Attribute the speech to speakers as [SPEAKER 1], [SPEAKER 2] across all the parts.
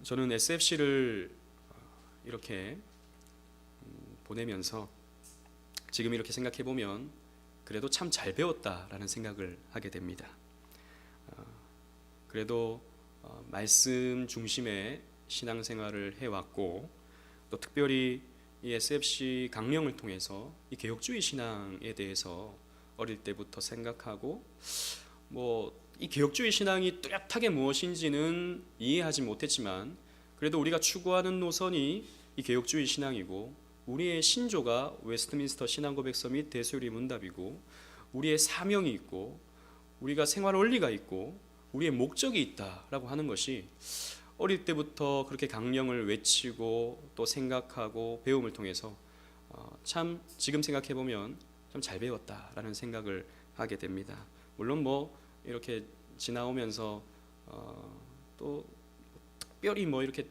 [SPEAKER 1] 저는 SFC를 이렇게 보내면서 지금 이렇게 생각해 보면 그래도 참 잘 배웠다라는 생각을 하게 됩니다. 그래도 말씀 중심의 신앙생활을 해왔고, 또 특별히 이 SFC 강령을 통해서 이 개혁주의 신앙에 대해서 어릴 때부터 생각하고, 이 개혁주의 신앙이 뚜렷하게 무엇인지는 이해하지 못했지만 그래도 우리가 추구하는 노선이 이 개혁주의 신앙이고, 우리의 신조가 웨스트민스터 신앙고백서 및 대수요리 문답이고, 우리의 사명이 있고, 우리가 생활 원리가 있고, 우리의 목적이 있다라고 하는 것이 어릴 때부터 그렇게 강령을 외치고 또 생각하고 배움을 통해서 참 지금 생각해 보면 참 잘 배웠다라는 생각을 하게 됩니다. 물론 이렇게 지나오면서 또 특별히 이렇게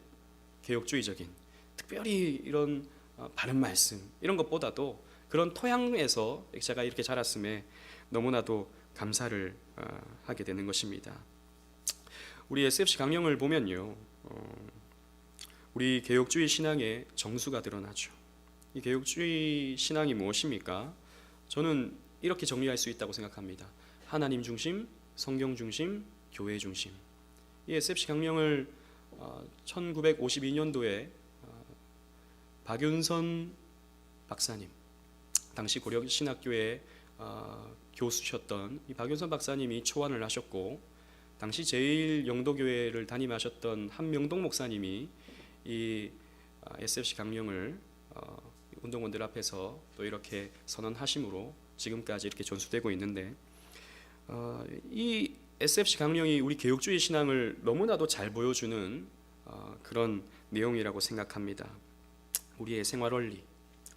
[SPEAKER 1] 개혁주의적인, 특별히 이런 바른 말씀 이런 것보다도 그런 토양에서 제가 이렇게 자랐음에 너무나도 감사를 하게 되는 것입니다. 우리 SFC 강령을 보면요, 우리 개혁주의 신앙의 정수가 드러나죠. 이 개혁주의 신앙이 무엇입니까? 저는 이렇게 정리할 수 있다고 생각합니다. 하나님 중심, 성경 중심, 교회 중심. 이 SFC 강령을 1952년도에 박윤선 박사님, 당시 고려신학교의 교수셨던 이 박윤선 박사님이 초안을 하셨고, 당시 제1영도교회를 담임하셨던 한명동 목사님이 이 SFC 강령을 운동원들 앞에서 또 이렇게 선언하심으로 지금까지 이렇게 전수되고 있는데, 이 SFC 강령이 우리 개혁주의 신앙을 너무나도 잘 보여주는 그런 내용이라고 생각합니다. 우리의 생활 원리,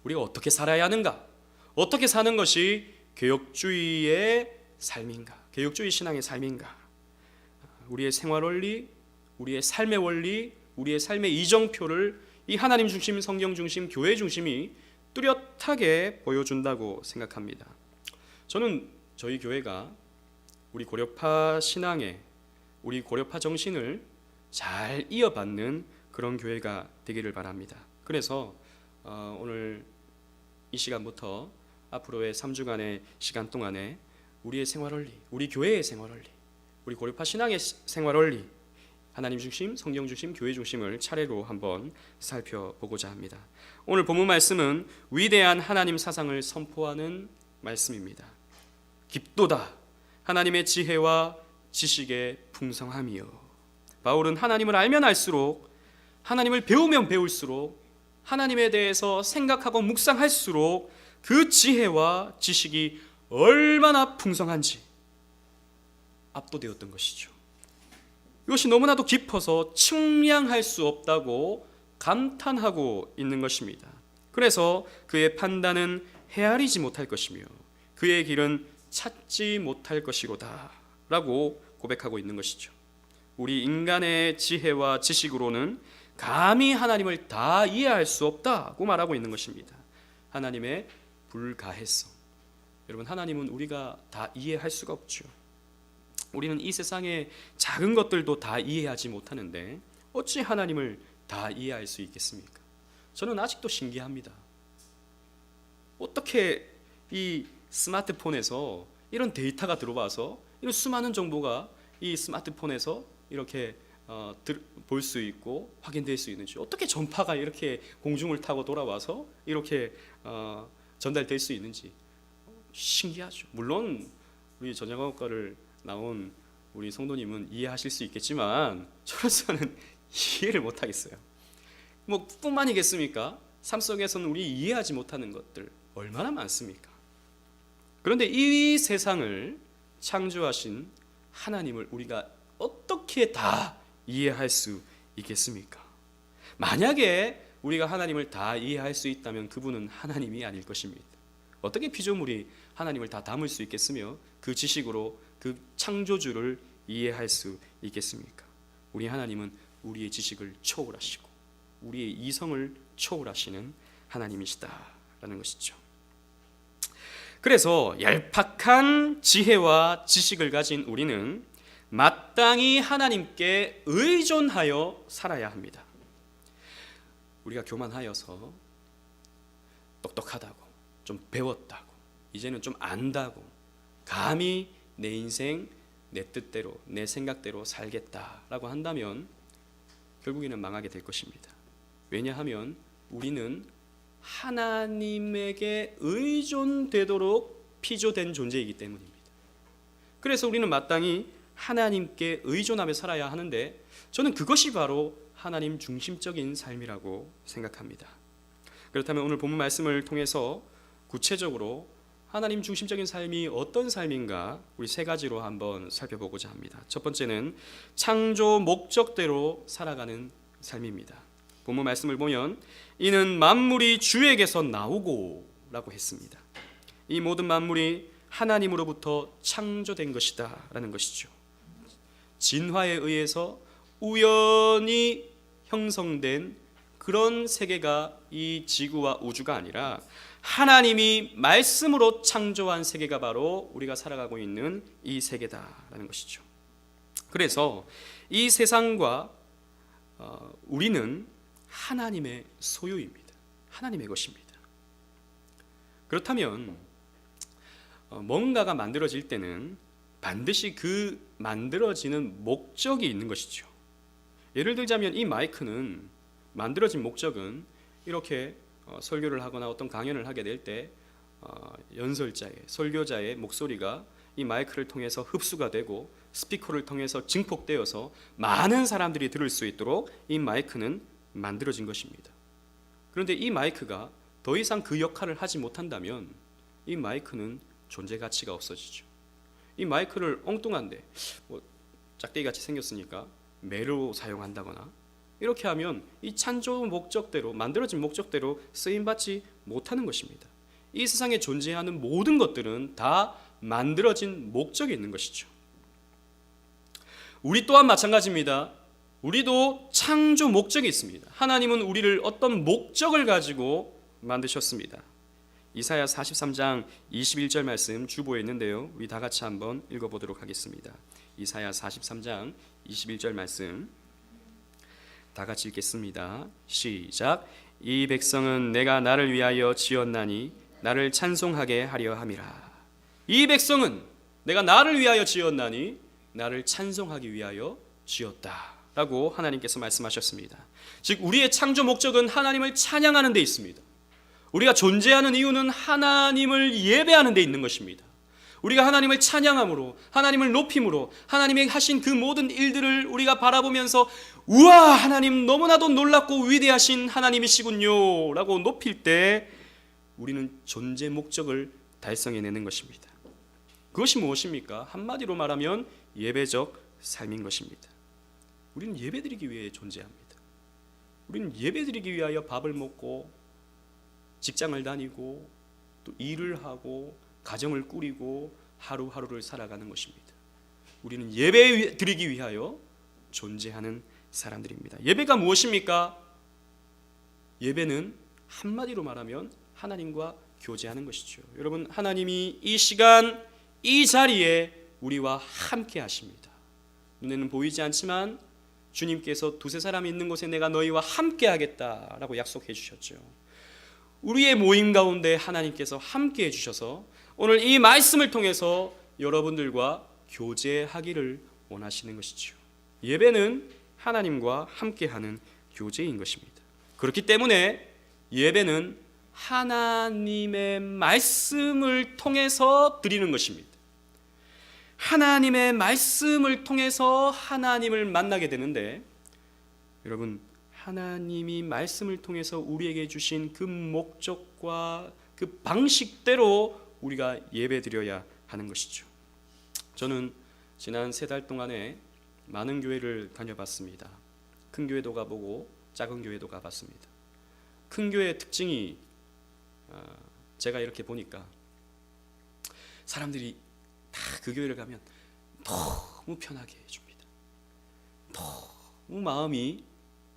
[SPEAKER 1] 우리가 어떻게 살아야 하는가, 어떻게 사는 것이 개혁주의의 삶인가, 개혁주의 신앙의 삶인가, 우리의 생활 원리, 우리의 삶의 원리, 우리의 삶의 이정표를 이 하나님 중심, 성경 중심, 교회 중심이 뚜렷하게 보여준다고 생각합니다. 저는 저희 교회가 우리 고려파 신앙에, 우리 고려파 정신을 잘 이어받는 그런 교회가 되기를 바랍니다. 그래서 오늘 이 시간부터 앞으로의 3주간의 시간 동안에 우리의 생활 원리, 우리 교회의 생활 원리, 우리 고려파 신앙의 생활 원리, 하나님 중심, 성경 중심, 교회 중심을 차례로 한번 살펴보고자 합니다. 오늘 본문 말씀은 위대한 하나님 사상을 선포하는 말씀입니다. 깊도다 하나님의 지혜와 지식의 풍성함이요. 바울은 하나님을 알면 알수록, 하나님을 배우면 배울수록, 하나님에 대해서 생각하고 묵상할수록 그 지혜와 지식이 얼마나 풍성한지 압도되었던 것이죠. 이것이 너무나도 깊어서 측량할 수 없다고 감탄하고 있는 것입니다. 그래서 그의 판단은 헤아리지 못할 것이며 그의 길은 찾지 못할 것이로다 라고 고백하고 있는 것이죠. 우리 인간의 지혜와 지식으로는 감히 하나님을 다 이해할 수 없다고 말하고 있는 것입니다. 하나님의 불가해성. 여러분, 하나님은 우리가 다 이해할 수가 없죠. 우리는 이 세상의 작은 것들도 다 이해하지 못하는데 어찌 하나님을 다 이해할 수 있겠습니까? 저는 아직도 신기합니다. 어떻게 이 스마트폰에서 이런 데이터가 들어와서 이런 수많은 정보가 이 스마트폰에서 이렇게 볼 수 있고 확인될 수 있는지, 어떻게 전파가 이렇게 공중을 타고 돌아와서 이렇게 전달될 수 있는지 신기하죠. 물론 우리 전자공학과를 나온 우리 성도님은 이해하실 수 있겠지만 저로서는 이해를 못하겠어요. 뿐만이겠습니까? 삶 속에서는 우리 이해하지 못하는 것들 얼마나 많습니까? 그런데 이 세상을 창조하신 하나님을 우리가 어떻게 다 이해할 수 있겠습니까? 만약에 우리가 하나님을 다 이해할 수 있다면 그분은 하나님이 아닐 것입니다. 어떻게 피조물이 하나님을 다 담을 수 있겠으며 그 지식으로 그 창조주를 이해할 수 있겠습니까? 우리 하나님은 우리의 지식을 초월하시고 우리의 이성을 초월하시는 하나님이시다라는 것이죠. 그래서 얄팍한 지혜와 지식을 가진 우리는 마땅히 하나님께 의존하여 살아야 합니다. 우리가 교만하여서 똑똑하다고, 좀 배웠다고, 이제는 좀 안다고 감히 내 인생 내 뜻대로 내 생각대로 살겠다라고 한다면 결국에는 망하게 될 것입니다. 왜냐하면 우리는 하나님에게 의존되도록 피조된 존재이기 때문입니다. 그래서 우리는 마땅히 하나님께 의존하며 살아야 하는데, 저는 그것이 바로 하나님 중심적인 삶이라고 생각합니다. 그렇다면 오늘 본문 말씀을 통해서 구체적으로 하나님 중심적인 삶이 어떤 삶인가 우리 세 가지로 한번 살펴보고자 합니다. 첫 번째는 창조 목적대로 살아가는 삶입니다. 본문 말씀을 보면 이는 만물이 주에게서 나오고 라고 했습니다. 이 모든 만물이 하나님으로부터 창조된 것이다 라는 것이죠. 진화에 의해서 우연히 형성된 그런 세계가 이 지구와 우주가 아니라 하나님이 말씀으로 창조한 세계가 바로 우리가 살아가고 있는 이 세계다라는 것이죠. 그래서 이 세상과 우리는 하나님의 소유입니다. 하나님의 것입니다. 그렇다면 뭔가가 만들어질 때는 반드시 그 만들어지는 목적이 있는 것이죠. 예를 들자면 이 마이크는 만들어진 목적은 이렇게 설교를 하거나 어떤 강연을 하게 될 때 연설자의, 설교자의 목소리가 이 마이크를 통해서 흡수가 되고 스피커를 통해서 증폭되어서 많은 사람들이 들을 수 있도록 이 마이크는 만들어진 것입니다. 그런데 이 마이크가 더 이상 그 역할을 하지 못한다면 이 마이크는 존재 가치가 없어지죠. 이 마이크를 엉뚱한데 짝대기같이 생겼으니까 매로 사용한다거나 이렇게 하면 이 창조 목적대로, 만들어진 목적대로 쓰임받지 못하는 것입니다. 이 세상에 존재하는 모든 것들은 다 만들어진 목적이 있는 것이죠. 우리 또한 마찬가지입니다. 우리도 창조 목적이 있습니다. 하나님은 우리를 어떤 목적을 가지고 만드셨습니다. 이사야 43장 21절 말씀 주보에 있는데요, 우리 다 같이 한번 읽어보도록 하겠습니다. 이사야 43장 21절 말씀 다 같이 읽겠습니다. 시작. 이 백성은 내가 나를 위하여 지었나니 나를 찬송하게 하려 함이라. 이 백성은 내가 나를 위하여 지었나니 나를 찬송하기 위하여 지었다 라고 하나님께서 말씀하셨습니다. 즉 우리의 창조 목적은 하나님을 찬양하는 데 있습니다. 우리가 존재하는 이유는 하나님을 예배하는 데 있는 것입니다. 우리가 하나님을 찬양함으로, 하나님을 높임으로, 하나님이 하신 그 모든 일들을 우리가 바라보면서 우와, 하나님 너무나도 놀랍고 위대하신 하나님이시군요 라고 높일 때 우리는 존재 목적을 달성해내는 것입니다. 그것이 무엇입니까? 한마디로 말하면 예배적 삶인 것입니다. 우리는 예배드리기 위해 존재합니다. 우리는 예배드리기 위하여 밥을 먹고 직장을 다니고 또 일을 하고 가정을 꾸리고 하루하루를 살아가는 것입니다. 우리는 예배 드리기 위하여 존재하는 사람들입니다. 예배가 무엇입니까? 예배는 한마디로 말하면 하나님과 교제하는 것이죠. 여러분, 하나님이 이 시간 이 자리에 우리와 함께 하십니다. 눈에는 보이지 않지만 주님께서 두세 사람이 있는 곳에 내가 너희와 함께 하겠다라고 약속해 주셨죠. 우리의 모임 가운데 하나님께서 함께 해주셔서 오늘 이 말씀을 통해서 여러분들과 교제하기를 원하시는 것이죠. 예배는 하나님과 함께하는 교제인 것입니다. 그렇기 때문에 예배는 하나님의 말씀을 통해서 드리는 것입니다. 하나님의 말씀을 통해서 하나님을 만나게 되는데, 여러분, 하나님이 말씀을 통해서 우리에게 주신 그 목적과 그 방식대로 우리가 예배드려야 하는 것이죠. 저는 지난 3달 동안에 많은 교회를 다녀봤습니다. 큰 교회도 가보고 작은 교회도 가봤습니다. 큰 교회의 특징이 제가 이렇게 보니까 사람들이 다 그 교회를 가면 너무 편하게 해줍니다. 너무 마음이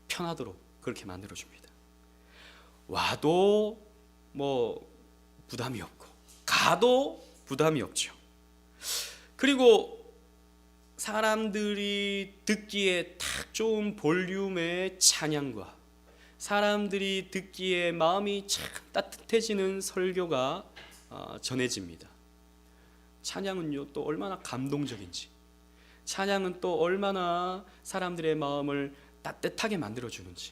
[SPEAKER 1] 편하도록 그렇게 만들어줍니다. 와도 부담이 없고 가도 부담이 없죠. 그리고 사람들이 듣기에 딱 좋은 볼륨의 찬양과 사람들이 듣기에 마음이 참 따뜻해지는 설교가 전해집니다. 찬양은요 또 얼마나 감동적인지, 찬양은 또 얼마나 사람들의 마음을 따뜻하게 만들어주는지.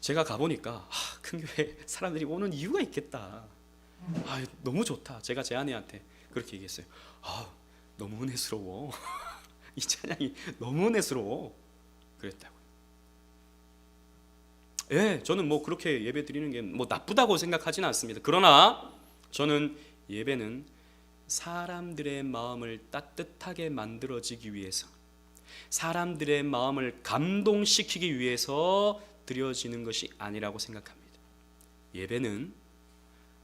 [SPEAKER 1] 제가 가보니까 큰 교회 사람들이 오는 이유가 있겠다. 너무 좋다. 제가 제 아내한테 그렇게 얘기했어요. 너무 은혜스러워. 이 찬양이 너무 은혜스러워. 그랬다고요. 예, 저는 뭐 그렇게 예배 드리는 게 뭐 나쁘다고 생각하지는 않습니다. 그러나 저는 예배는 사람들의 마음을 따뜻하게 만들어지기 위해서, 사람들의 마음을 감동시키기 위해서 드려지는 것이 아니라고 생각합니다. 예배는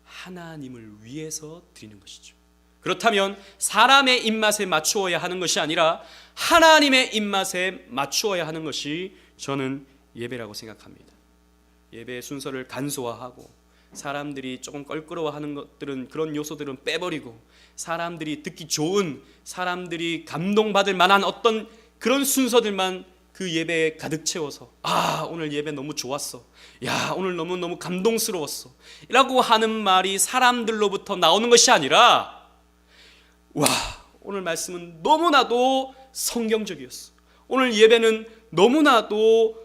[SPEAKER 1] 하나님을 위해서 드리는 것이죠. 그렇다면 사람의 입맛에 맞추어야 하는 것이 아니라 하나님의 입맛에 맞추어야 하는 것이 저는 예배라고 생각합니다. 예배의 순서를 간소화하고 사람들이 조금 껄끄러워하는 것들은, 그런 요소들은 빼버리고 사람들이 듣기 좋은, 사람들이 감동받을 만한 어떤 그런 순서들만 그 예배에 가득 채워서 오늘 예배 너무 좋았어, 야 오늘 너무너무 감동스러웠어 라고 하는 말이 사람들로부터 나오는 것이 아니라, 와 오늘 말씀은 너무나도 성경적이었어, 오늘 예배는 너무나도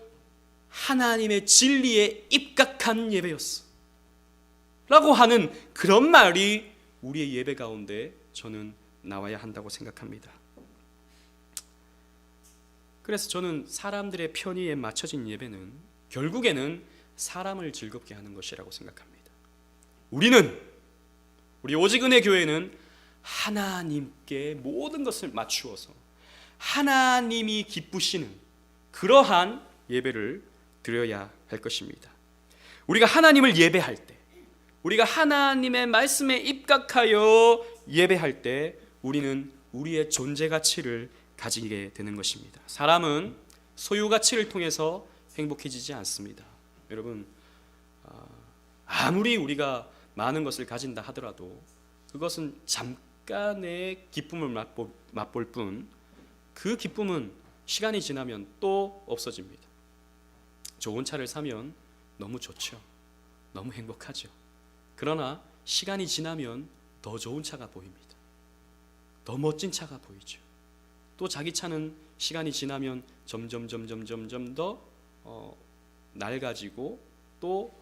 [SPEAKER 1] 하나님의 진리에 입각한 예배였어 라고 하는 그런 말이 우리의 예배 가운데 저는 나와야 한다고 생각합니다. 그래서 저는 사람들의 편의에 맞춰진 예배는 결국에는 사람을 즐겁게 하는 것이라고 생각합니다. 우리 오직 은혜 교회는 하나님께 모든 것을 맞추어서 하나님이 기쁘시는 그러한 예배를 드려야 할 것입니다. 우리가 하나님을 예배할 때, 우리가 하나님의 말씀에 입각하여 예배할 때 우리는 우리의 존재 가치를 가지게 되는 것입니다. 사람은 소유 가치를 통해서 행복해지지 않습니다. 여러분, 아무리 우리가 많은 것을 가진다 하더라도 그것은 잠깐의 기쁨을 맛볼 뿐, 그 기쁨은 시간이 지나면 또 없어집니다. 좋은 차를 사면 너무 좋죠. 너무 행복하죠. 그러나 시간이 지나면 더 좋은 차가 보입니다. 더 멋진 차가 보이죠. 또 자기 차는 시간이 지나면 점점 더 낡아지고 또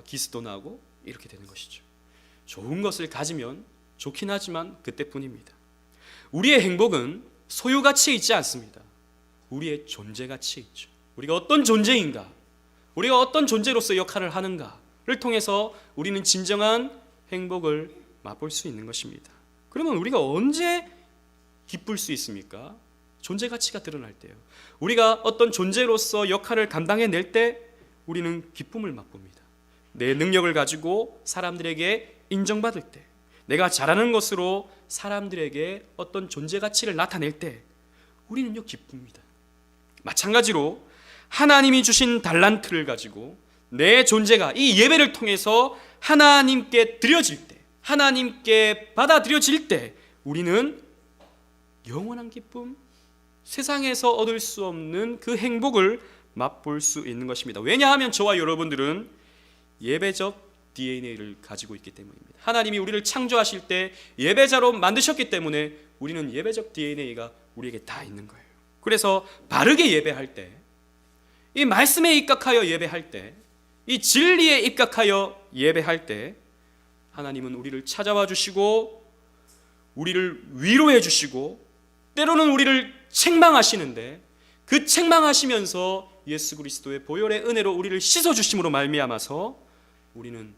[SPEAKER 1] 기스도 나고 이렇게 되는 것이죠. 좋은 것을 가지면 좋긴 하지만 그때뿐입니다. 우리의 행복은 소유 가치에 있지 않습니다. 우리의 존재 가치에 있죠. 우리가 어떤 존재인가, 우리가 어떤 존재로서 역할을 하는가를 통해서 우리는 진정한 행복을 맛볼 수 있는 것입니다. 그러면 우리가 언제 기쁠 수 있습니까? 존재 가치가 드러날 때요. 우리가 어떤 존재로서 역할을 감당해낼 때 우리는 기쁨을 맛봅니다. 내 능력을 가지고 사람들에게 인정받을 때, 내가 잘하는 것으로 사람들에게 어떤 존재 가치를 나타낼 때 우리는요 기쁩니다. 마찬가지로 하나님이 주신 달란트를 가지고 내 존재가 이 예배를 통해서 하나님께 드려질 때, 하나님께 받아들여질 때 우리는 영원한 기쁨, 세상에서 얻을 수 없는 그 행복을 맛볼 수 있는 것입니다. 왜냐하면 저와 여러분들은 예배적 DNA를 가지고 있기 때문입니다. 하나님이 우리를 창조하실 때 예배자로 만드셨기 때문에 우리는 예배적 DNA가 우리에게 다 있는 거예요. 그래서 바르게 예배할 때, 이 말씀에 입각하여 예배할 때, 이 진리에 입각하여 예배할 때 하나님은 우리를 찾아와 주시고 우리를 위로해 주시고 때로는 우리를 책망하시는데, 그 책망하시면서 예수 그리스도의 보혈의 은혜로 우리를 씻어주심으로 말미암아서 우리는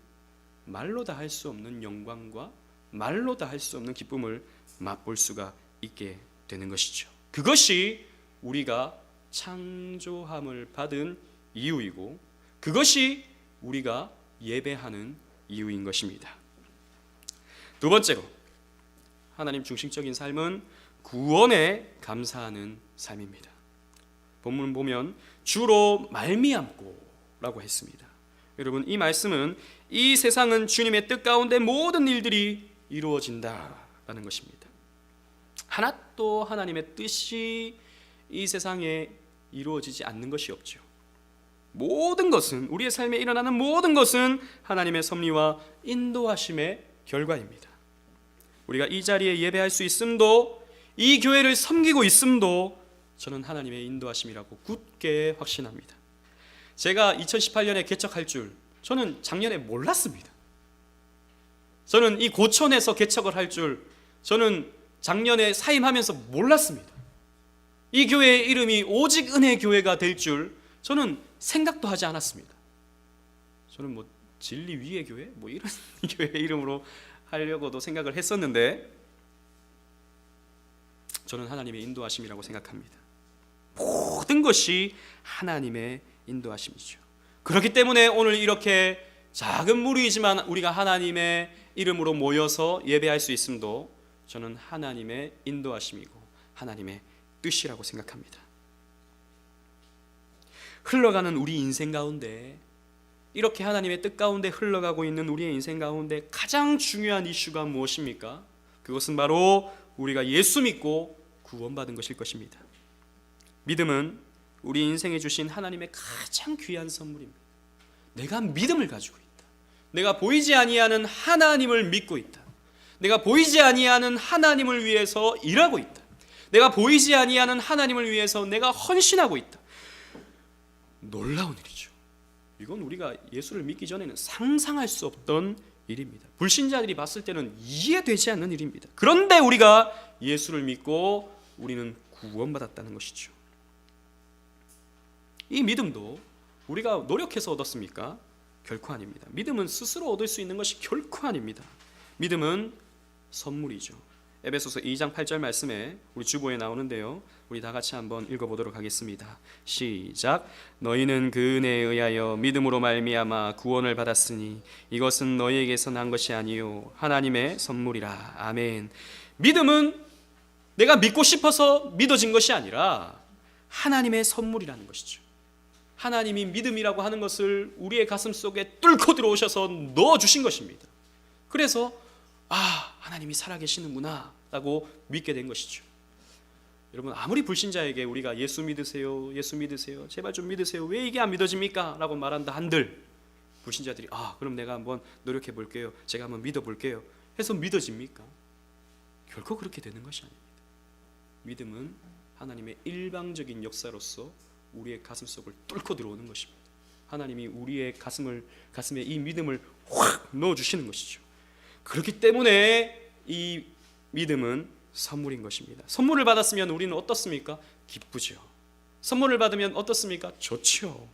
[SPEAKER 1] 말로 다 할 수 없는 영광과 말로 다 할 수 없는 기쁨을 맛볼 수가 있게 되는 것이죠. 그것이 우리가 창조함을 받은 이유이고 그것이 우리가 예배하는 이유인 것입니다. 두 번째로, 하나님 중심적인 삶은 구원에 감사하는 삶입니다. 본문 보면 주로 말미암고 라고 했습니다. 여러분, 이 말씀은 이 세상은 주님의 뜻 가운데 모든 일들이 이루어진다라는 것입니다. 하나도 하나님의 뜻이 이 세상에 이루어지지 않는 것이 없죠. 모든 것은, 우리의 삶에 일어나는 모든 것은 하나님의 섭리와 인도하심의 결과입니다. 우리가 이 자리에 예배할 수 있음도, 이 교회를 섬기고 있음도 저는 하나님의 인도하심이라고 굳게 확신합니다. 제가 2018년에 개척할 줄 저는 작년에 몰랐습니다. 저는 이 고촌에서 개척을 할 줄 저는 작년에 사임하면서 몰랐습니다. 이 교회의 이름이 오직 은혜 교회가 될 줄 저는 생각도 하지 않았습니다. 저는 뭐 진리 위의 교회? 뭐 이런 교회 이름으로 하려고도 생각을 했었는데, 저는 하나님의 인도하심이라고 생각합니다. 모든 것이 하나님의 인도하심이죠. 그렇기 때문에 오늘 이렇게 작은 무리이지만 우리가 하나님의 이름으로 모여서 예배할 수 있음도 저는 하나님의 인도하심이고 하나님의 뜻이라고 생각합니다. 흘러가는 우리 인생 가운데, 이렇게 하나님의 뜻 가운데 흘러가고 있는 우리의 인생 가운데 가장 중요한 이슈가 무엇입니까? 그것은 바로 우리가 예수 믿고 구원받은 것일 것입니다. 믿음은 우리 인생에 주신 하나님의 가장 귀한 선물입니다. 내가 믿음을 가지고 있다. 내가 보이지 아니하는 하나님을 믿고 있다. 내가 보이지 아니하는 하나님을 위해서 일하고 있다. 내가 보이지 아니하는 하나님을 위해서 내가 헌신하고 있다. 놀라운 일이죠. 이건 우리가 예수를 믿기 전에는 상상할 수 없던 일입니다. 불신자들이 봤을 때는 이해되지 않는 일입니다. 그런데 우리가 예수를 믿고 우리는 구원받았다는 것이죠. 이 믿음도 우리가 노력해서 얻었습니까? 결코 아닙니다. 믿음은 스스로 얻을 수 있는 것이 결코 아닙니다. 믿음은 선물이죠. 에베소서 2장 8절 말씀에 우리 주보에 나오는데요, 우리 다 같이 한번 읽어보도록 하겠습니다. 시작. 너희는 그 은혜에 의하여 믿음으로 말미암아 구원을 받았으니 이것은 너희에게서 난 것이 아니요 하나님의 선물이라. 아멘. 믿음은 내가 믿고 싶어서 믿어진 것이 아니라 하나님의 선물이라는 것이죠. 하나님이 믿음이라고 하는 것을 우리의 가슴 속에 뚫고 들어오셔서 넣어주신 것입니다. 그래서 하나님이 살아계시는구나 라고 믿게 된 것이죠. 여러분, 아무리 불신자에게 우리가 예수 믿으세요, 예수 믿으세요, 제발 좀 믿으세요, 왜 이게 안 믿어집니까? 라고 말한다 한들 불신자들이 그럼 내가 한번 노력해 볼게요, 제가 한번 믿어 볼게요 해서 믿어집니까? 결코 그렇게 되는 것이 아닙니다. 믿음은 하나님의 일방적인 역사로서 우리의 가슴 속을 뚫고 들어오는 것입니다. 하나님이 우리의 가슴에 이 믿음을 확 넣어주시는 것이죠. 그렇기 때문에 이 믿음은 선물인 것입니다. 선물을 받았으면 우리는 어떻습니까? 기쁘죠. 선물을 받으면 어떻습니까? 좋죠.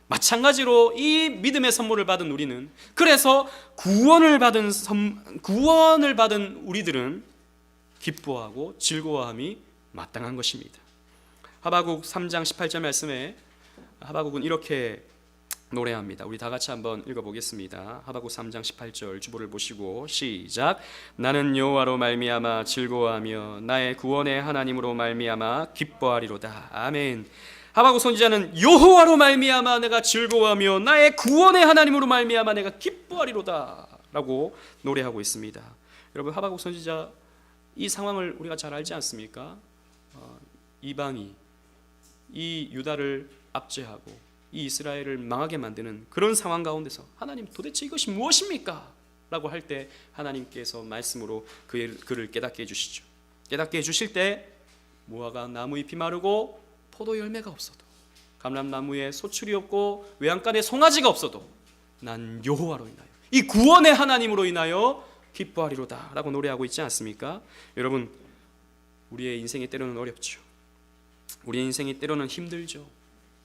[SPEAKER 1] 마찬가지로 이 믿음의 선물을 받은 우리는, 그래서 구원을 받은 우리들은 기뻐하고 즐거워함이 마땅한 것입니다. 하박국 3장 18절 말씀에 하박국은 이렇게 노래합니다. 우리 다 같이 한번 읽어보겠습니다. 하박국 3장 18절 주보를 보시고 시작. 나는 여호와로 말미암아 즐거워하며 나의 구원의 하나님으로 말미암아 기뻐하리로다. 아멘. 하박국 선지자는 여호와로 말미암아 내가 즐거워하며 나의 구원의 하나님으로 말미암아 내가 기뻐하리로다 라고 노래하고 있습니다. 여러분, 하박국 선지자 이 상황을 우리가 잘 알지 않습니까? 이방이 이 유다를 압제하고 이 이스라엘을 망하게 만드는 그런 상황 가운데서 하나님, 도대체 이것이 무엇입니까? 라고 할 때 하나님께서 말씀으로 그를 깨닫게 해주시죠. 깨닫게 해주실 때 무화과 나무 잎이 마르고 포도 열매가 없어도, 감람나무에 소출이 없고 외양간에 송아지가 없어도 난 여호와로 인하여, 이 구원의 하나님으로 인하여 기뻐하리로다 라고 노래하고 있지 않습니까? 여러분, 우리의 인생이 때로는 어렵죠. 우리 인생이 때로는 힘들죠.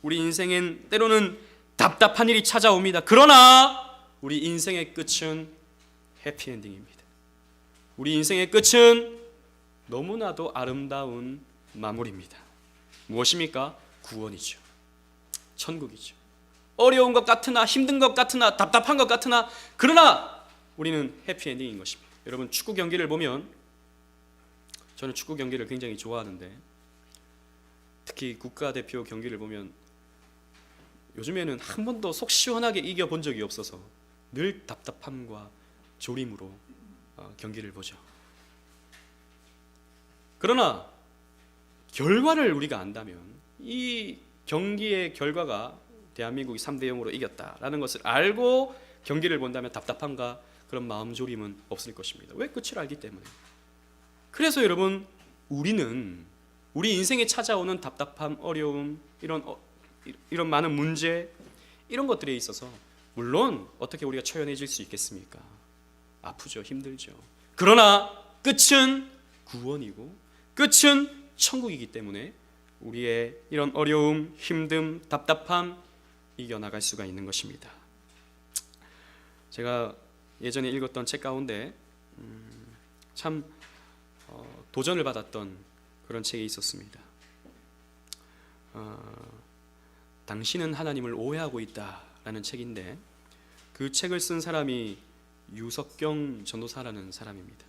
[SPEAKER 1] 우리 인생엔 때로는 답답한 일이 찾아옵니다. 그러나 우리 인생의 끝은 해피엔딩입니다. 우리 인생의 끝은 너무나도 아름다운 마무리입니다. 무엇입니까? 구원이죠. 천국이죠. 어려운 것 같으나, 힘든 것 같으나, 답답한 것 같으나, 그러나 우리는 해피엔딩인 것입니다. 여러분, 축구 경기를 보면, 저는 축구 경기를 굉장히 좋아하는데 특히 국가대표 경기를 보면 요즘에는 한 번도 속 시원하게 이겨본 적이 없어서 늘 답답함과 조림으로 경기를 보죠. 그러나 결과를 우리가 안다면 이 경기의 결과가 대한민국이 3대 0으로 이겼다라는 것을 알고 경기를 본다면 답답함과 그런 마음 졸임은 없을 것입니다. 왜? 끝을 알기 때문에. 그래서 여러분, 우리는 우리 인생에 찾아오는 답답함, 어려움, 이런 많은 문제, 이런 것들에 있어서 물론 어떻게 우리가 처연해질 수 있겠습니까? 아프죠, 힘들죠. 그러나 끝은 구원이고 끝은 천국이기 때문에 우리의 이런 어려움, 힘듦, 답답함 이겨나갈 수가 있는 것입니다. 제가 예전에 읽었던 책 가운데 참 도전을 받았던 그런 책이 있었습니다. 당신은 하나님을 오해하고 있다라는 책인데, 그 책을 쓴 사람이 유석경 전도사라는 사람입니다.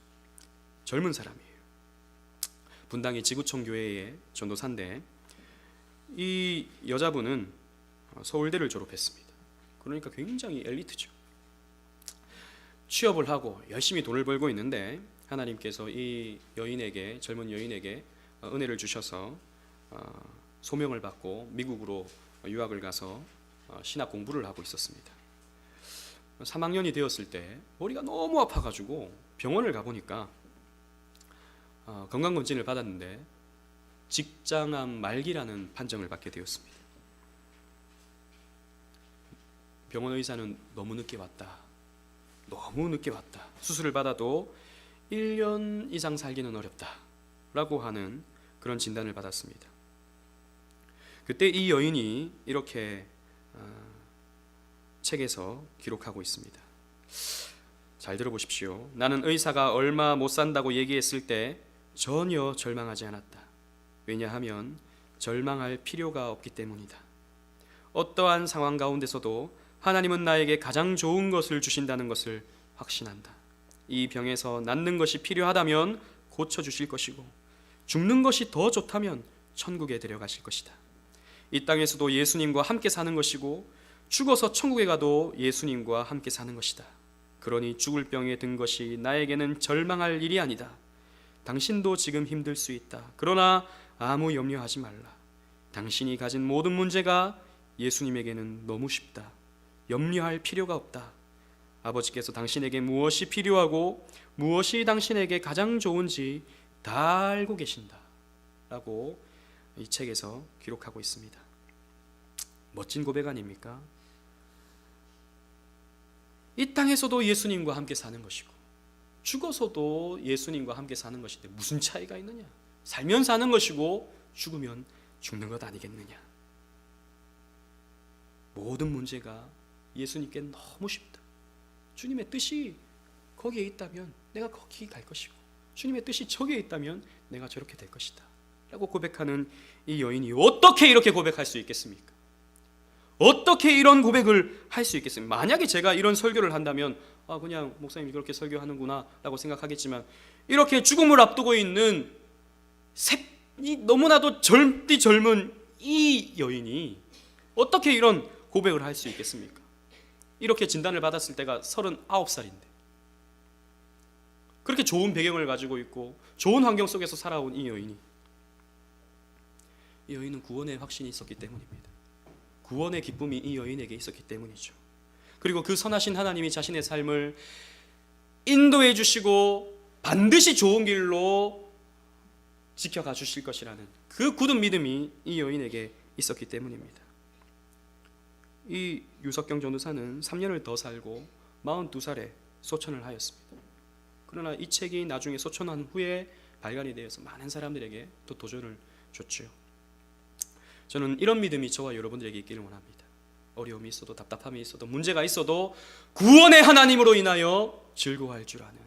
[SPEAKER 1] 젊은 사람이에요. 분당의 지구촌 교회의 전도사인데, 이 여자분은 서울대를 졸업했습니다. 그러니까 굉장히 엘리트죠. 취업을 하고 열심히 돈을 벌고 있는데 하나님께서 이 여인에게, 젊은 여인에게 은혜를 주셔서 소명을 받고 미국으로 유학을 가서 신학 공부를 하고 있었습니다. 3학년이 되었을 때 머리가 너무 아파가지고 병원을 가보니까 건강검진을 받았는데 직장암 말기라는 판정을 받게 되었습니다. 병원 의사는 너무 늦게 왔다. 수술을 받아도 1년 이상 살기는 어렵다 라고 하는 그런 진단을 받았습니다. 그때 이 여인이 이렇게 책에서 기록하고 있습니다. 잘 들어보십시오. 나는 의사가 얼마 못 산다고 얘기했을 때 전혀 절망하지 않았다. 왜냐하면 절망할 필요가 없기 때문이다. 어떠한 상황 가운데서도 하나님은 나에게 가장 좋은 것을 주신다는 것을 확신한다. 이 병에서 낫는 것이 필요하다면 고쳐주실 것이고, 죽는 것이 더 좋다면 천국에 데려가실 것이다. 이 땅에서도 예수님과 함께 사는 것이고, 죽어서 천국에 가도 예수님과 함께 사는 것이다. 그러니 죽을 병에 든 것이 나에게는 절망할 일이 아니다. 당신도 지금 힘들 수 있다. 그러나 아무 염려하지 말라. 당신이 가진 모든 문제가 예수님에게는 너무 쉽다. 염려할 필요가 없다. 아버지께서 당신에게 무엇이 필요하고 무엇이 당신에게 가장 좋은지 다 알고 계신다 라고 이 책에서 기록하고 있습니다. 멋진 고백 아닙니까? 이 땅에서도 예수님과 함께 사는 것이고 죽어서도 예수님과 함께 사는 것인데 무슨 차이가 있느냐? 살면 사는 것이고 죽으면 죽는 것 아니겠느냐? 모든 문제가 예수님께 너무 쉽다. 주님의 뜻이 거기에 있다면 내가 거기 갈 것이고, 주님의 뜻이 저기에 있다면 내가 저렇게 될 것이다 라고 고백하는 이 여인이 어떻게 이렇게 고백할 수 있겠습니까? 어떻게 이런 고백을 할 수 있겠습니까? 만약에 제가 이런 설교를 한다면 그냥 목사님이 그렇게 설교하는구나 라고 생각하겠지만, 이렇게 죽음을 앞두고 있는 너무나도 젊은 이 여인이 어떻게 이런 고백을 할 수 있겠습니까? 이렇게 진단을 받았을 때가 39살인데 그렇게 좋은 배경을 가지고 있고 좋은 환경 속에서 살아온 이 여인은 구원의 확신이 있었기 때문입니다. 구원의 기쁨이 이 여인에게 있었기 때문이죠. 그리고 그 선하신 하나님이 자신의 삶을 인도해 주시고 반드시 좋은 길로 지켜가 주실 것이라는 그 굳은 믿음이 이 여인에게 있었기 때문입니다. 이 유석경 전도사는 3년을 더 살고 42살에 소천을 하였습니다. 그러나 이 책이 나중에 소천한 후에 발간이 되어서 많은 사람들에게 또 도전을 줬죠. 저는 이런 믿음이 저와 여러분들에게 있기를 원합니다. 어려움이 있어도 답답함이 있어도 문제가 있어도 구원의 하나님으로 인하여 즐거워할 줄 아는,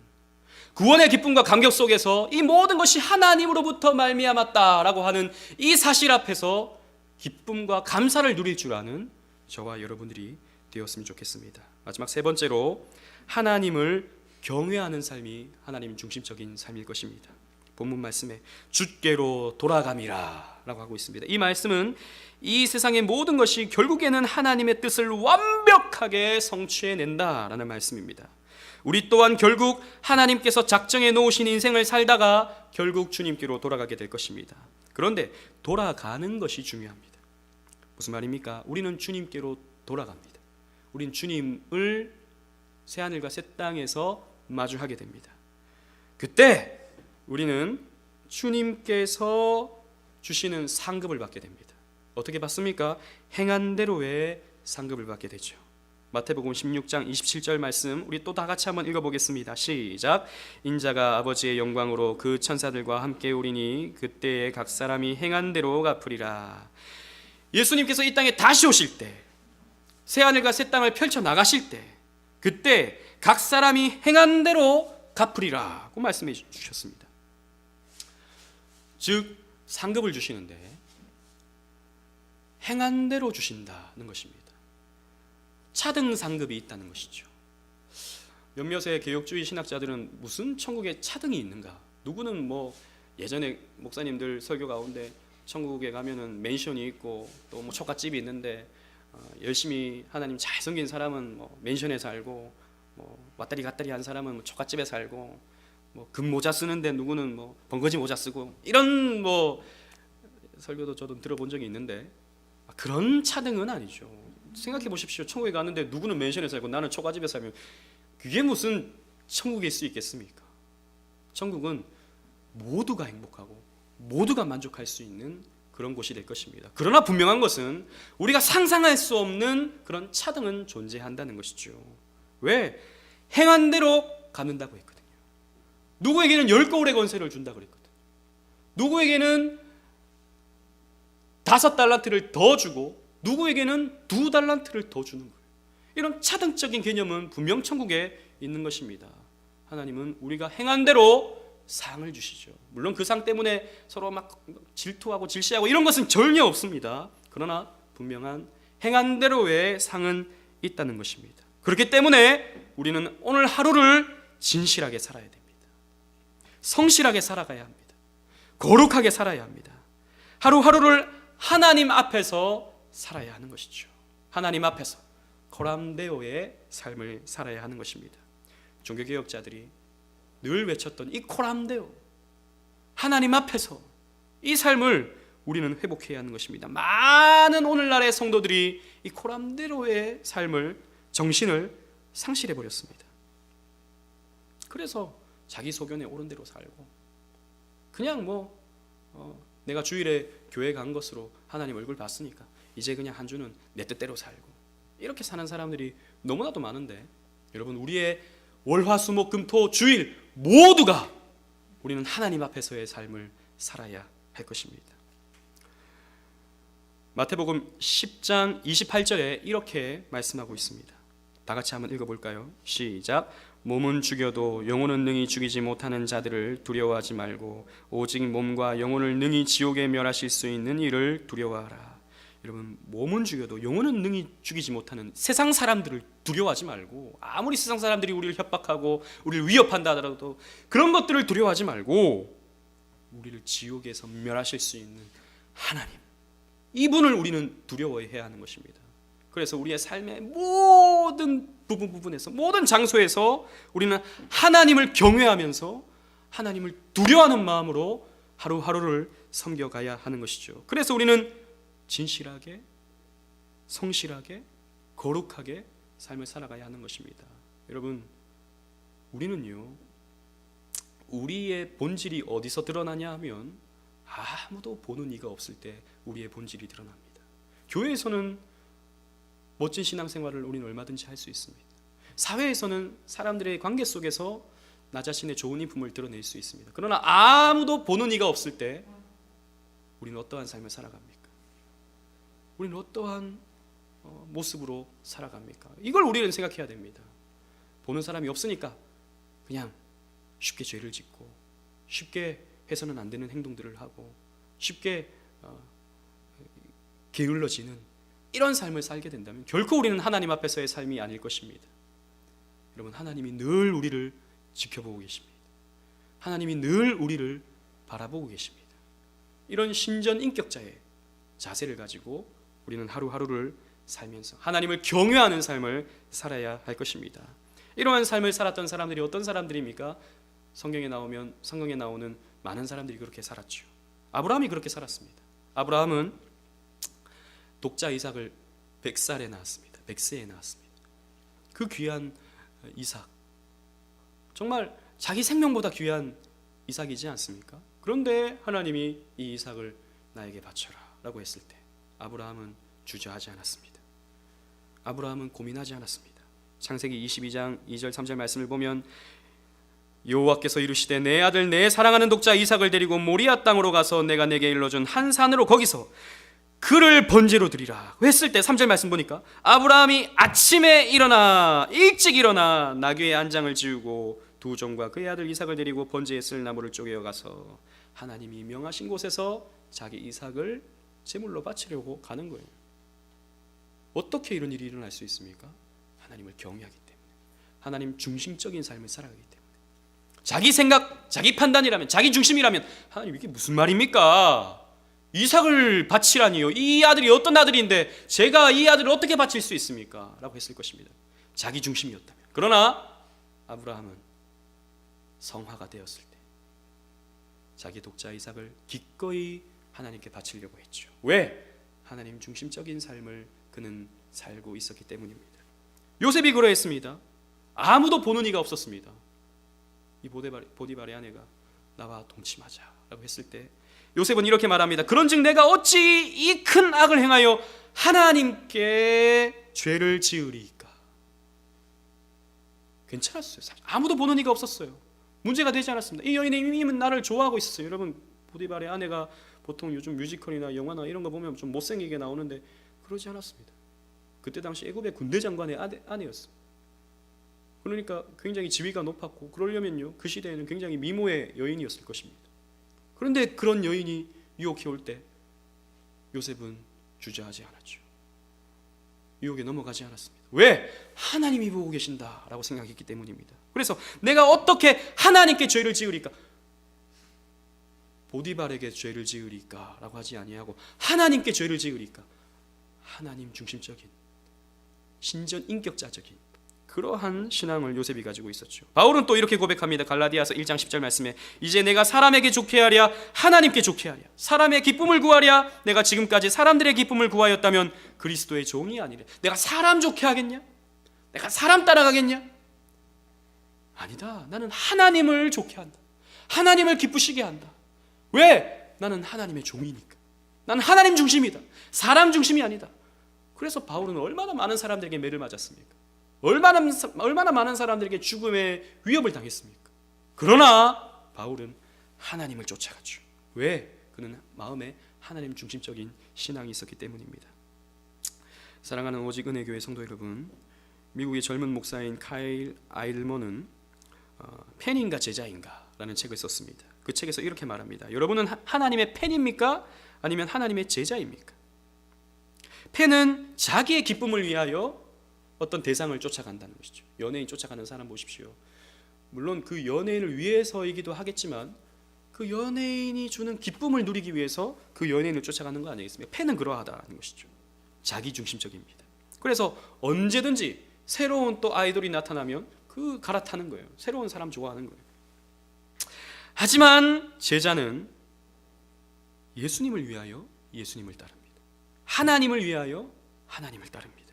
[SPEAKER 1] 구원의 기쁨과 감격 속에서 이 모든 것이 하나님으로부터 말미암았다라고 하는 이 사실 앞에서 기쁨과 감사를 누릴 줄 아는 저와 여러분들이 되었으면 좋겠습니다. 마지막 세 번째로, 하나님을 경외하는 삶이 하나님 중심적인 삶일 것입니다. 본문 말씀에 주께로 돌아감이라 라고 하고 있습니다. 이 말씀은 이 세상의 모든 것이 결국에는 하나님의 뜻을 완벽하게 성취해낸다라는 말씀입니다. 우리 또한 결국 하나님께서 작정해 놓으신 인생을 살다가 결국 주님께로 돌아가게 될 것입니다. 그런데 돌아가는 것이 중요합니다. 무슨 말입니까? 우리는 주님께로 돌아갑니다. 우린 주님을 새하늘과 새 땅에서 마주하게 됩니다. 그때 우리는 주님께서 주시는 상급을 받게 됩니다. 어떻게 받습니까? 행한 대로의 상급을 받게 되죠. 마태복음 16장 27절 말씀 우리 또 다 같이 한번 읽어보겠습니다. 시작. 인자가 아버지의 영광으로 그 천사들과 함께 오리니 그때에 각 사람이 행한 대로 갚으리라. 예수님께서 이 땅에 다시 오실 때, 새하늘과 새 땅을 펼쳐 나가실 때, 그때 각 사람이 행한 대로 갚으리라고 말씀해 주셨습니다. 즉 상급을 주시는데 행한 대로 주신다는 것입니다. 차등 상급이 있다는 것이죠. 몇몇의 개혁주의 신학자들은 무슨 천국에 차등이 있는가? 누구는 예전에 목사님들 설교 가운데 천국에 가면은 맨션이 있고 또 초가집이 있는데 열심히 하나님 잘 섬긴 사람은 맨션에 살고 왔다리 갔다리 한 사람은 초가집에 살고 금모자 쓰는데 누구는 번거지 모자 쓰고 이런 설교도 저도 들어본 적이 있는데 그런 차등은 아니죠. 생각해 보십시오. 천국에 가는데 누구는 맨션에 살고 나는 초가집에 살면 그게 무슨 천국일 수 있겠습니까? 천국은 모두가 행복하고 모두가 만족할 수 있는 그런 곳이 될 것입니다. 그러나 분명한 것은 우리가 상상할 수 없는 그런 차등은 존재한다는 것이죠. 왜? 행한 대로 갚는다고 했거든요. 누구에게는 10거울의 권세를 준다고 그랬거든요. 누구에게는 5달란트를 더 주고 누구에게는 2달란트를 더 주는 거예요. 이런 차등적인 개념은 분명 천국에 있는 것입니다. 하나님은 우리가 행한 대로 상을 주시죠. 물론 그 상 때문에 서로 막 질투하고 질시하고 이런 것은 전혀 없습니다. 그러나 분명한 행한 대로의 상은 있다는 것입니다. 그렇기 때문에 우리는 오늘 하루를 진실하게 살아야 됩니다. 성실하게 살아가야 합니다. 거룩하게 살아야 합니다. 하루하루를 하나님 앞에서 살아야 하는 것이죠. 하나님 앞에서 코람데오의 삶을 살아야 하는 것입니다. 종교개혁자들이 늘 외쳤던 이 코람데오, 하나님 앞에서 이 삶을 우리는 회복해야 하는 것입니다. 많은 오늘날의 성도들이 이 코람데오의 삶을, 정신을 상실해버렸습니다. 그래서 자기 소견에 옳은 대로 살고 그냥 내가 주일에 교회 간 것으로 하나님 얼굴 봤으니까 이제 그냥 한 주는 내 뜻대로 살고 이렇게 사는 사람들이 너무나도 많은데 여러분 우리의 월화수목금토 주일 모두가 우리는 하나님 앞에서의 삶을 살아야 할 것입니다. 마태복음 10장 28절에 이렇게 말씀하고 있습니다. 다 같이 한번 읽어볼까요? 시작. 몸은 죽여도 영혼은 능히 죽이지 못하는 자들을 두려워하지 말고 오직 몸과 영혼을 능히 지옥에 멸하실 수 있는 이를 두려워하라. 여러분 몸은 죽여도 영혼은 능히 죽이지 못하는 세상 사람들을 두려워하지 말고 아무리 세상 사람들이 우리를 협박하고 우리를 위협한다 하더라도 그런 것들을 두려워하지 말고 우리를 지옥에서 멸하실 수 있는 하나님, 이분을 우리는 두려워해야 하는 것입니다. 그래서 우리의 삶의 모든 부분에서 모든 장소에서 우리는 하나님을 경외하면서 하나님을 두려워하는 마음으로 하루하루를 섬겨가야 하는 것이죠. 그래서 우리는 진실하게, 성실하게, 거룩하게 삶을 살아가야 하는 것입니다. 여러분, 우리는요, 우리의 본질이 어디서 드러나냐 하면 아무도 보는 이가 없을 때 우리의 본질이 드러납니다. 교회에서는 멋진 신앙생활을 우리는 얼마든지 할 수 있습니다. 사회에서는 사람들의 관계 속에서 나 자신의 좋은 인품을 드러낼 수 있습니다. 그러나 아무도 보는 이가 없을 때 우리는 어떠한 삶을 살아갑니까? 우리는 어떠한 모습으로 살아갑니까? 이걸 우리는 생각해야 됩니다. 보는 사람이 없으니까 그냥 쉽게 죄를 짓고 쉽게 해서는 안 되는 행동들을 하고 쉽게 게을러지는 이런 삶을 살게 된다면 결코 우리는 하나님 앞에서의 삶이 아닐 것입니다. 여러분, 하나님이 늘 우리를 지켜보고 계십니다. 하나님이 늘 우리를 바라보고 계십니다. 이런 신전 인격자의 자세를 가지고 우리는 하루하루를 살면서 하나님을 경외하는 삶을 살아야 할 것입니다. 이러한 삶을 살았던 사람들이 어떤 사람들입니까? 성경에 나오는 많은 사람들이 그렇게 살았죠. 아브라함이 그렇게 살았습니다. 아브라함은 독자 이삭을 100살에 낳았습니다. 100세에 낳았습니다. 그 귀한 이삭, 정말 자기 생명보다 귀한 이삭이지 않습니까? 그런데 하나님이 이 이삭을 나에게 바쳐라 라고 했을 때 아브라함은 주저하지 않았습니다. 아브라함은 고민하지 않았습니다. 창세기 22장 2절 3절 말씀을 보면 여호와께서 이르시되 내 아들 내 사랑하는 독자 이삭을 데리고 모리아 땅으로 가서 내가 내게 일러준 한 산으로 거기서 그를 번제로 드리라 했을 때 3절 말씀 보니까 아브라함이 아침에 일찍 일어나 나귀의 안장을 지우고 두 종과 그의 아들 이삭을 데리고 번제에 쓸 나무를 쪼개어 가서 하나님이 명하신 곳에서 자기 이삭을 제물로 바치려고 가는 거예요. 어떻게 이런 일이 일어날 수 있습니까? 하나님을 경외하기 때문에, 하나님 중심적인 삶을 살아가기 때문에. 자기 생각, 자기 판단이라면, 자기 중심이라면 하나님 이게 무슨 말입니까? 이삭을 바치라니요. 이 아들이 어떤 아들인데 제가 이 아들을 어떻게 바칠 수 있습니까? 라고 했을 것입니다. 자기 중심이었다면. 그러나 아브라함은 성화가 되었을 때 자기 독자 이삭을 기꺼이 하나님께 바치려고 했죠. 왜? 하나님 중심적인 삶을 그는 살고 있었기 때문입니다. 요셉이 그러했습니다. 아무도 보는 이가 없었습니다. 이 보디발의 아내가 나와 동침하자 라고 했을 때 요셉은 이렇게 말합니다. 그런즉 내가 어찌 이 큰 악을 행하여 하나님께 죄를 지으리까? 괜찮았어요. 아무도 보는 이가 없었어요. 문제가 되지 않았습니다. 이 여인의 이미는 나를 좋아하고 있었어요. 여러분, 보디발의 아내가 보통 요즘 뮤지컬이나 영화나 이런 거 보면 좀 못생기게 나오는데 그러지 않았습니다. 그때 당시 애굽의 군대 장관의 아내였어요. 그러니까 굉장히 지위가 높았고 그러려면요 그 시대에는 굉장히 미모의 여인이었을 것입니다. 그런데 그런 여인이 유혹해 올 때 요셉은 주저하지 않았죠. 유혹에 넘어가지 않았습니다. 왜? 하나님이 보고 계신다라고 생각했기 때문입니다. 그래서 내가 어떻게 하나님께 죄를 지으리까? 보디발에게 죄를 지으리까? 라고 하지 아니하고 하나님께 죄를 지으리까? 하나님 중심적인 신전 인격자적인 그러한 신앙을 요셉이 가지고 있었죠. 바울은 또 이렇게 고백합니다. 갈라디아서 1장 10절 말씀에 이제 내가 사람에게 좋게 하랴 하나님께 좋게 하랴 사람의 기쁨을 구하랴 내가 지금까지 사람들의 기쁨을 구하였다면 그리스도의 종이 아니래. 내가 사람 좋게 하겠냐? 내가 사람 따라가겠냐? 아니다. 나는 하나님을 좋게 한다. 하나님을 기쁘시게 한다. 왜? 나는 하나님의 종이니까. 나는 하나님 중심이다. 사람 중심이 아니다. 그래서 바울은 얼마나 많은 사람들에게 매를 맞았습니까? 얼마나 많은 사람들에게 죽음의 위협을 당했습니까? 그러나 바울은 하나님을 쫓아갔죠. 왜? 그는 마음에 하나님 중심적인 신앙이 있었기 때문입니다. 사랑하는 오직 은혜교회 성도 여러분, 미국의 젊은 목사인 카일 아일먼은 팬인가 제자인가 라는 책을 썼습니다. 그 책에서 이렇게 말합니다. 여러분은 하나님의 팬입니까? 아니면 하나님의 제자입니까? 팬은 자기의 기쁨을 위하여 어떤 대상을 쫓아간다는 것이죠. 연예인 쫓아가는 사람 보십시오. 물론 그 연예인을 위해서이기도 하겠지만 그 연예인이 주는 기쁨을 누리기 위해서 그 연예인을 쫓아가는 거 아니겠습니까? 팬은 그러하다는 것이죠. 자기 중심적입니다. 그래서 언제든지 새로운 또 아이돌이 나타나면 그 갈아타는 거예요. 새로운 사람 좋아하는 거예요. 하지만 제자는 예수님을 위하여 예수님을 따릅니다. 하나님을 위하여 하나님을 따릅니다.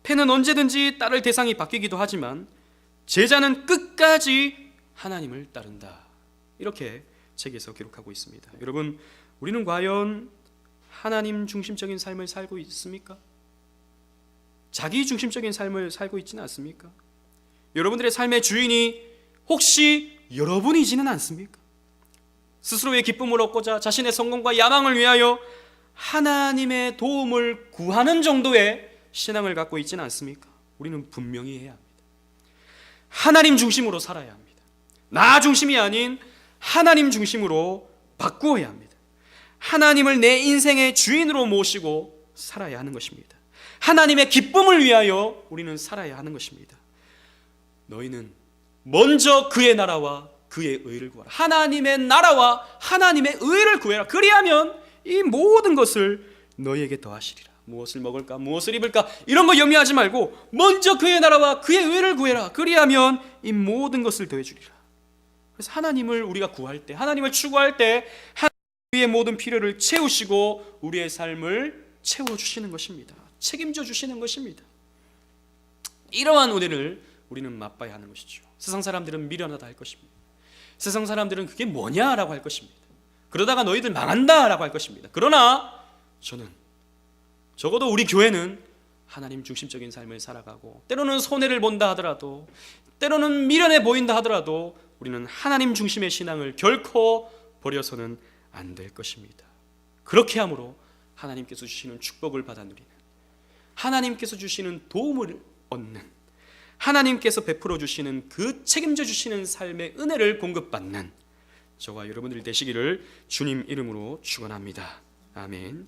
[SPEAKER 1] 팬은 언제든지 따를 대상이 바뀌기도 하지만 제자는 끝까지 하나님을 따른다. 이렇게 책에서 기록하고 있습니다. 여러분, 우리는 과연 하나님 중심적인 삶을 살고 있습니까? 자기 중심적인 삶을 살고 있지는 않습니까? 여러분들의 삶의 주인이 혹시 여러분이지는 않습니까? 스스로의 기쁨을 얻고자 자신의 성공과 야망을 위하여 하나님의 도움을 구하는 정도의 신앙을 갖고 있지는 않습니까? 우리는 분명히 해야 합니다. 하나님 중심으로 살아야 합니다. 나 중심이 아닌 하나님 중심으로 바꾸어야 합니다. 하나님을 내 인생의 주인으로 모시고 살아야 하는 것입니다. 하나님의 기쁨을 위하여 우리는 살아야 하는 것입니다. 너희는 먼저 그의 나라와 그의 의를 구하라. 하나님의 나라와 하나님의 의를 구해라. 그리하면 이 모든 것을 너희에게 더하시리라. 무엇을 먹을까, 무엇을 입을까, 이런 거 염려하지 말고 먼저 그의 나라와 그의 의를 구해라. 그리하면 이 모든 것을 더해주리라. 그래서 하나님을 우리가 구할 때, 하나님을 추구할 때 우리의 모든 필요를 채우시고 우리의 삶을 채워주시는 것입니다. 책임져 주시는 것입니다. 이러한 은혜를 우리는 맛봐야 하는 것이죠. 세상 사람들은 미련하다 할 것입니다. 세상 사람들은 그게 뭐냐라고 할 것입니다. 그러다가 너희들 망한다라고 할 것입니다. 그러나 저는, 적어도 우리 교회는 하나님 중심적인 삶을 살아가고, 때로는 손해를 본다 하더라도, 때로는 미련해 보인다 하더라도 우리는 하나님 중심의 신앙을 결코 버려서는 안 될 것입니다. 그렇게 함으로 하나님께서 주시는 축복을 받아 누리는, 하나님께서 주시는 도움을 얻는, 하나님께서 베풀어 주시는 그 책임져 주시는 삶의 은혜를 공급받는 저와 여러분들이 되시기를 주님 이름으로 축원합니다. 아멘.